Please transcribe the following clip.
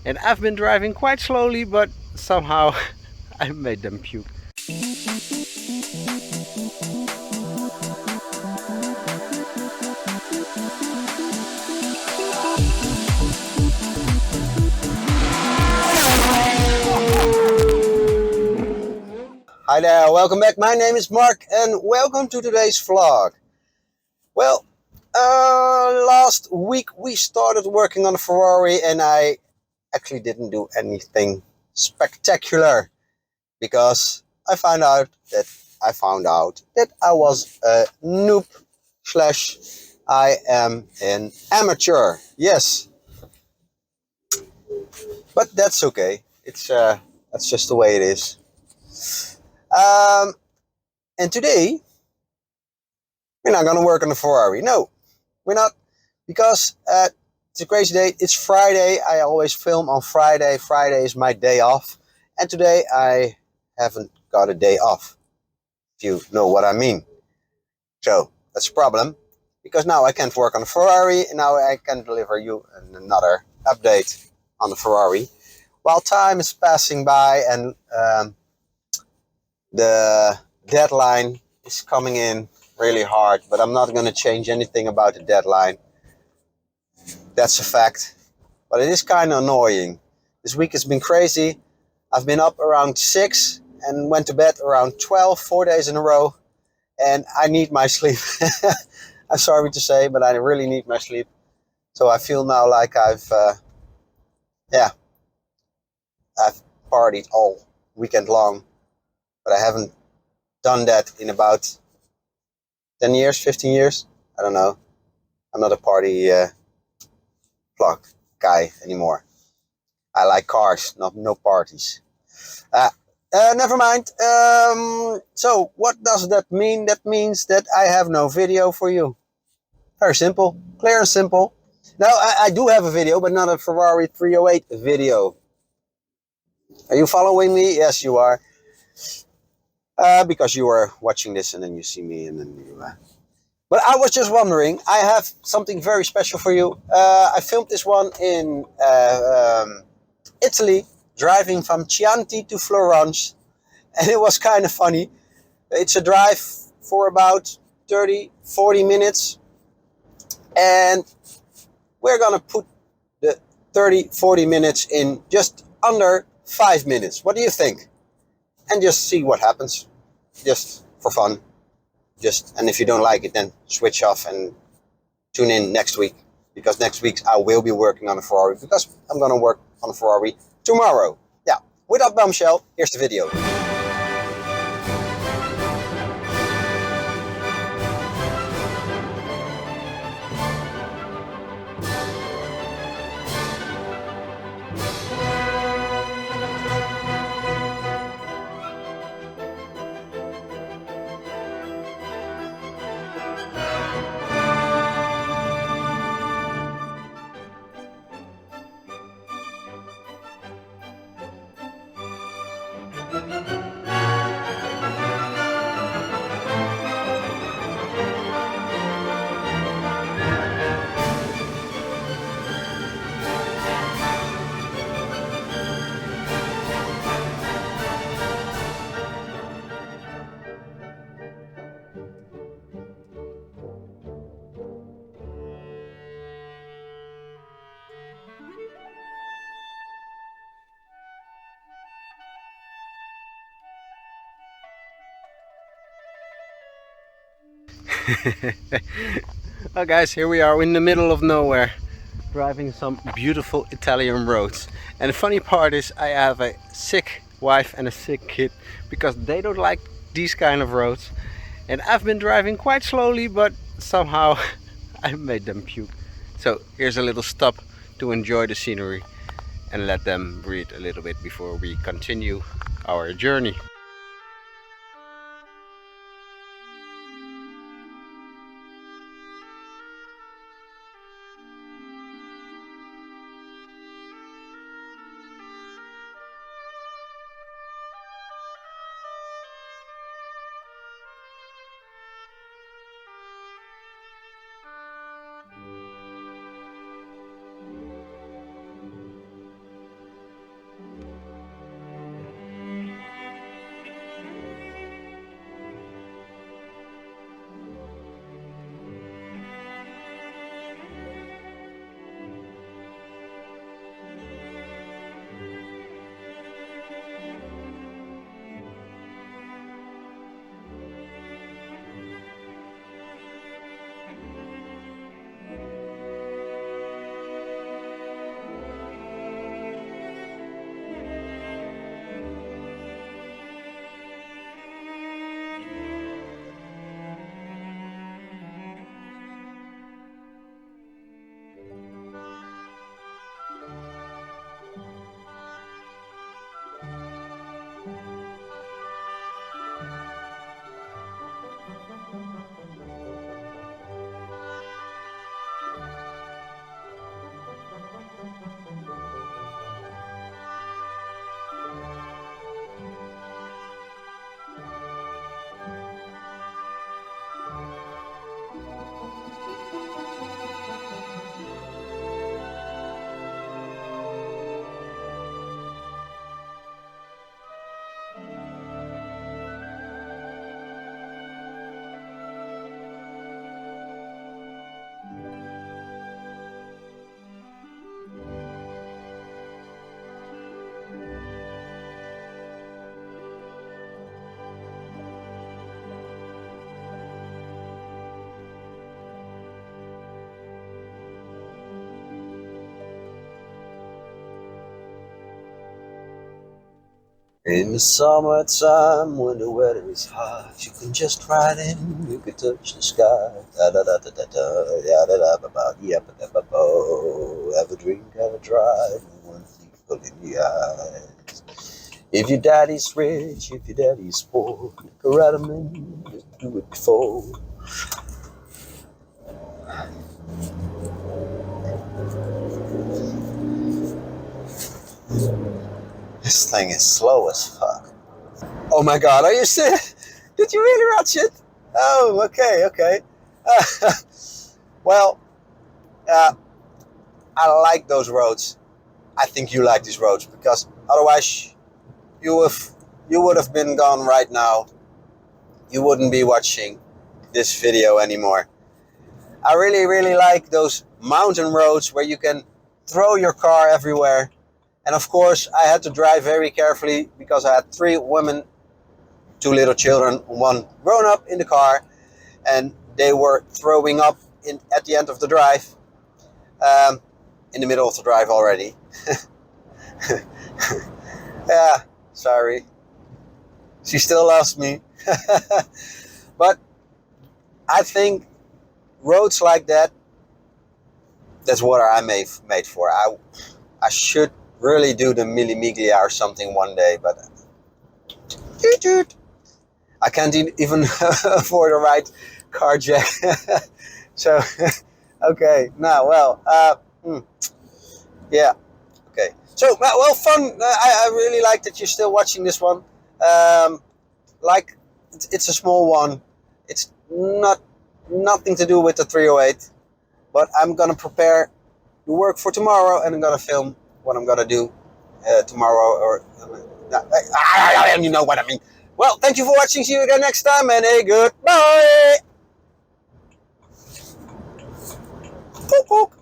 And I've been driving quite slowly, but somehow I made them puke. Hi there, welcome back. My name is Mark and welcome to today's vlog. Well, last week we started working on a Ferrari and I actually didn't do anything spectacular because I found out that I was a noob slash I am an amateur. Yes, but that's okay. That's just the way it is. Um, and today we're not gonna work on the Ferrari. No, we're not, because it's a crazy day. It's Friday. I always film on Friday. Friday is my day off, and today I haven't got a day off, if you know what I mean. So that's a problem, because now I can't work on the Ferrari, and now I can deliver you another update on the Ferrari. While time is passing by and the deadline is coming in really hard, but I'm not going to change anything about the deadline. That's a fact. But it is kind of annoying. This week has been crazy. I've been up around 6 and went to bed around 12, 4 days in a row. And I need my sleep. I'm sorry to say, but I really need my sleep. So I feel now like I've partied all weekend long. But I haven't done that in about 10 years, 15 years. I don't know. I'm not a party vlog guy anymore. I like cars, no parties. Never mind. So what does that mean? That means that I have no video for you. Very simple, clear and simple. Now I do have a video, but not a Ferrari 308 video. Are you following me? Yes, you are. Because you are watching this and then you see me and then you... But I was just wondering, I have something very special for you. I filmed this one in Italy, driving from Chianti to Florence, and it was kind of funny. It's a drive for about 30-40 minutes, and we're gonna put the 30-40 minutes in just under 5 minutes. What do you think? And just see what happens, just for fun. And if you don't like it, then switch off and tune in next week, because next week I will be working on a Ferrari, because I'm gonna work on a Ferrari tomorrow. Yeah, without bombshell, here's the video. Well guys, here we are in the middle of nowhere, driving some beautiful Italian roads. And the funny part is I have a sick wife and a sick kid, because they don't like these kind of roads. And I've been driving quite slowly, but somehow I made them puke. So here's a little stop to enjoy the scenery and let them breathe a little bit before we continue our journey. In the summertime when the weather is hot, you can just ride in, you can touch the sky. Da da da da da da, ya da da ba ba, ya ba da ba bo. Have a drink, have a drive, one people in the eyes. If your daddy's rich, if your daddy's poor, make a ride him in, just do it before. This thing is slow as fuck. Oh my god, are you serious? Did you really watch it? Oh, okay, okay. Well, I like those roads. I think you like these roads because otherwise you would have been gone right now. You wouldn't be watching this video anymore. I really, really like those mountain roads where you can throw your car everywhere. And of course, I had to drive very carefully because I had 3 women, 2 little children, 1 grown up in the car, and they were throwing up at the end of the drive, in the middle of the drive already. Yeah, sorry. She still loves me. But I think roads like that, that's what I'm made for. I should really do the Mille Miglia or something one day, but I can't even afford a right car jack. So, okay, now, well, yeah, okay. So, well, fun. I really like that you're still watching this one. Like, it's a small one. It's nothing to do with the 308, but I'm gonna prepare the work for tomorrow, and I'm gonna film what I'm gonna do tomorrow, or you know what I mean. Well, thank you for watching. See you again next time, and a goodbye. Pook, pook.